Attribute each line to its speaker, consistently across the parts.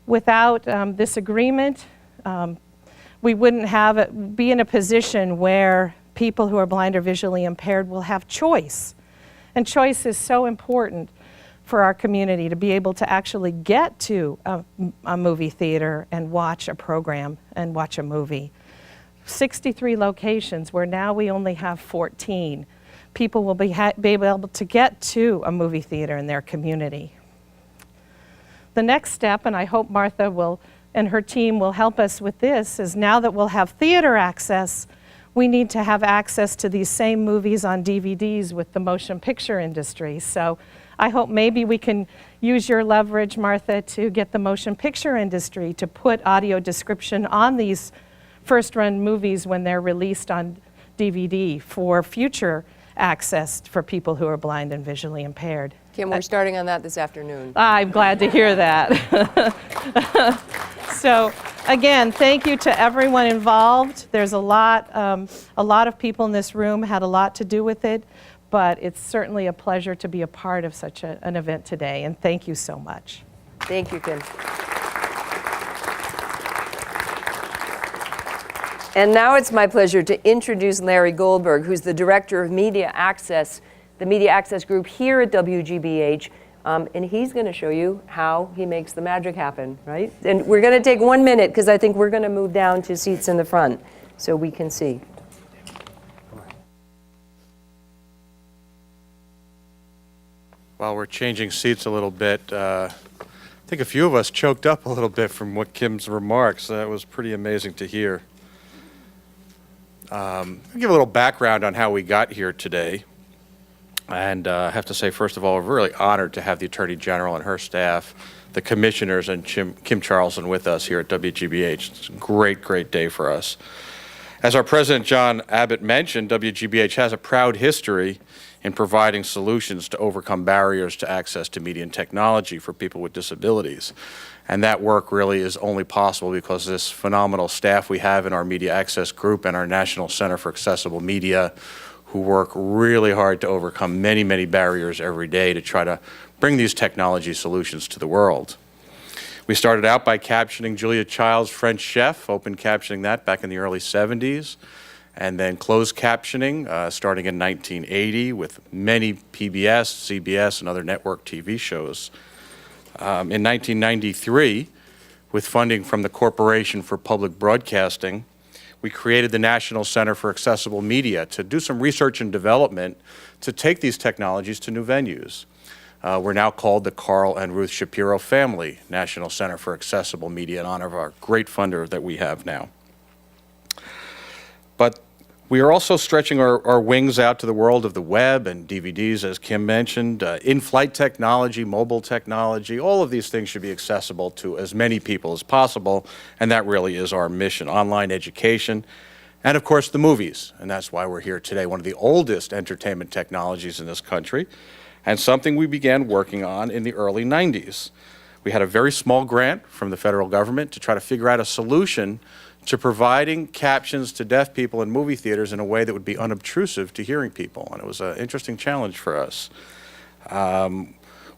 Speaker 1: Without this agreement, we wouldn't be in a position where people who are blind or visually impaired will have choice. And choice is so important for our community, to be able to actually get to a movie theater and watch a program and watch a movie. 63 locations, where now we only have 14. People will be able to get to a movie theater in their community. The next step, and I hope Martha and her team will help us with this, is now that we'll have theater access, we need to have access to these same movies on DVDs with the motion picture industry. So I hope maybe we can use your leverage, Martha, to get the motion picture industry to put audio description on these first-run movies when they're released on DVD for future access for people who are blind and visually impaired.
Speaker 2: Kim, we're starting on that this afternoon.
Speaker 1: I'm glad to hear that. So again, thank you to everyone involved. There's a lot of people in this room had a lot to do with it, but it's certainly a pleasure to be a part of such an event today, and thank you so much.
Speaker 2: Thank you, Kim. And now it's my pleasure to introduce Larry Goldberg, who's the Director of Media Access, the Media Access Group here at WGBH. And he's going to show you how he makes the magic happen, right? And we're going to take 1 minute, because I think we're going to move down to seats in the front so we can see.
Speaker 3: While we're changing seats a little bit, I think a few of us choked up a little bit from what Kim's remarks. That was pretty amazing to hear. I'll give a little background on how we got here today. And I have to say, first of all, we're really honored to have the Attorney General and her staff, the commissioners, and Kim Charlson with us here at WGBH. It's a great, great day for us. As our President John Abbott mentioned, WGBH has a proud history in providing solutions to overcome barriers to access to media and technology for people with disabilities. And that work really is only possible because this phenomenal staff we have in our Media Access Group and our National Center for Accessible Media, who work really hard to overcome many, many barriers every day to try to bring these technology solutions to the world. We started out by captioning Julia Child's French Chef, open captioning that back in the early 70s, and then closed captioning starting in 1980 with many PBS, CBS, and other network TV shows. In 1993, with funding from the Corporation for Public Broadcasting, we created the National Center for Accessible Media to do some research and development to take these technologies to new venues. We're now called the Carl and Ruth Shapiro Family National Center for Accessible Media in honor of our great funder that we have now. But we are also stretching our wings out to the world of the web and DVDs, as Kim mentioned. In-flight technology, mobile technology, all of these things should be accessible to as many people as possible, and that really is our mission. Online education, and of course the movies, and that's why we're here today, one of the oldest entertainment technologies in this country, and something we began working on in the early 90s. We had a very small grant from the federal government to try to figure out a solution to providing captions to deaf people in movie theaters in a way that would be unobtrusive to hearing people, and it was an interesting challenge for us.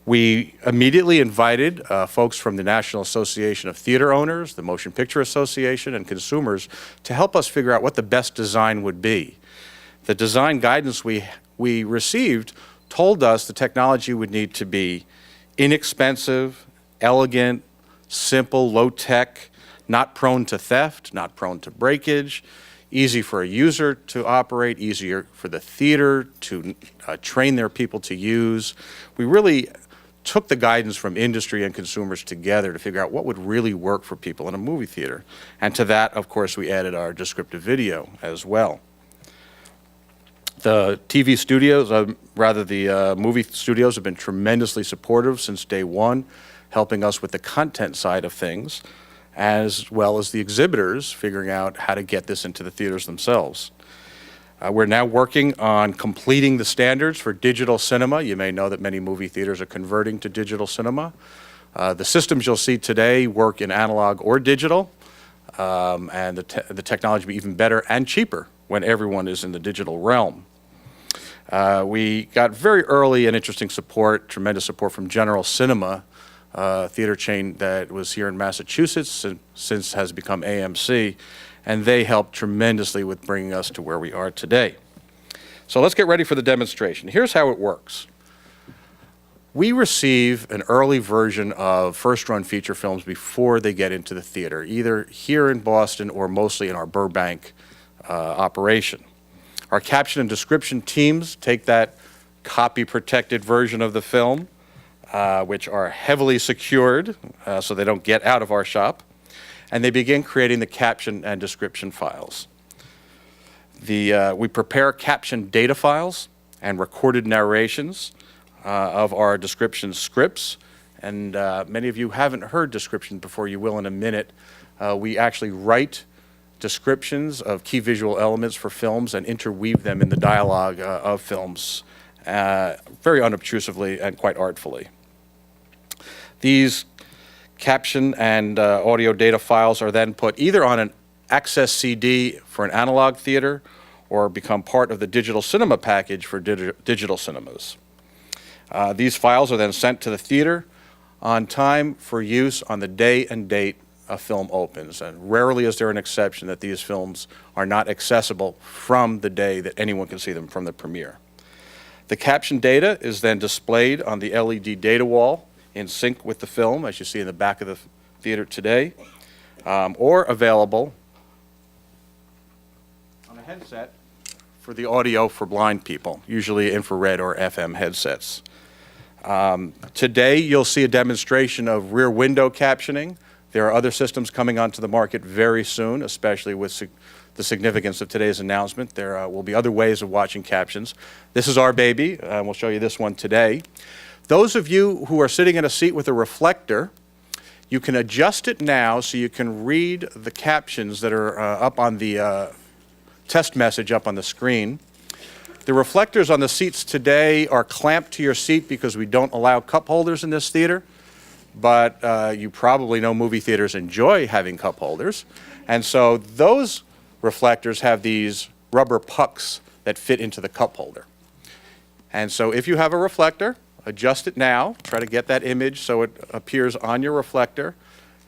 Speaker 3: We immediately invited folks from the National Association of Theater Owners, the Motion Picture Association, and consumers to help us figure out what the best design would be. The design guidance we received told us the technology would need to be inexpensive, elegant, simple, low-tech, not prone to theft, not prone to breakage, easy for a user to operate, easier for the theater to train their people to use. We really took the guidance from industry and consumers together to figure out what would really work for people in a movie theater. And to that, of course, we added our descriptive video as well. The TV studios, the movie studios have been tremendously supportive since day one, helping us with the content side of things, as well as the exhibitors figuring out how to get this into the theaters themselves. We're now working on completing the standards for digital cinema. You may know that many movie theaters are converting to digital cinema. The systems you'll see today work in analog or digital, and the technology will be even better and cheaper when everyone is in the digital realm. We got very early and interesting support, tremendous support from General Cinema, theater chain that was here in Massachusetts and since has become AMC, and they helped tremendously with bringing us to where we are today. So let's get ready for the demonstration. Here's how it works. We receive an early version of first-run feature films before they get into the theater, either here in Boston or mostly in our Burbank operation. Our caption and description teams take that copy-protected version of the film, which are heavily secured so they don't get out of our shop, and they begin creating the caption and description files. We prepare caption data files and recorded narrations of our description scripts, and many of you haven't heard description before. You will in a minute. We actually write descriptions of key visual elements for films and interweave them in the dialogue of films very unobtrusively and quite artfully. These caption and audio data files are then put either on an Access CD for an analog theater or become part of the digital cinema package for digital cinemas. These files are then sent to the theater on time for use on the day and date a film opens, and rarely is there an exception that these films are not accessible from the day that anyone can see them from the premiere. The caption data is then displayed on the LED data wall in sync with the film, as you see in the back of the theater today, or available on a headset for the audio for blind people, usually infrared or FM headsets. Today, you'll see a demonstration of rear window captioning. There are other systems coming onto the market very soon, especially with the significance of today's announcement. There will be other ways of watching captions. This is our baby, and we'll show you this one today. Those of you who are sitting in a seat with a reflector, you can adjust it now so you can read the captions that are up on the test message up on the screen. The reflectors on the seats today are clamped to your seat because we don't allow cup holders in this theater. But you probably know movie theaters enjoy having cup holders. And so those reflectors have these rubber pucks that fit into the cup holder. And so if you have a reflector, adjust it now. Try to get that image so it appears on your reflector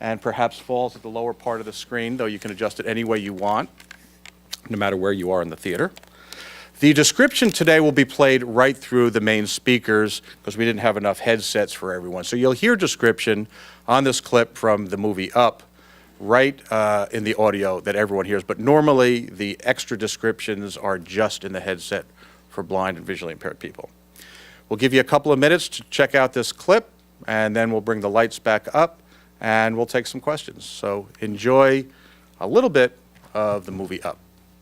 Speaker 3: and perhaps falls at the lower part of the screen, though you can adjust it any way you want, no matter where you are in the theater. The description today will be played right through the main speakers because we didn't have enough headsets for everyone. So you'll hear description on this clip from the movie Up right in the audio that everyone hears. But normally the extra descriptions are just in the headset for blind and visually impaired people. We'll give you a couple of minutes to check out this clip, and then we'll bring the lights back up and we'll take some questions. So enjoy a little bit of the movie Up.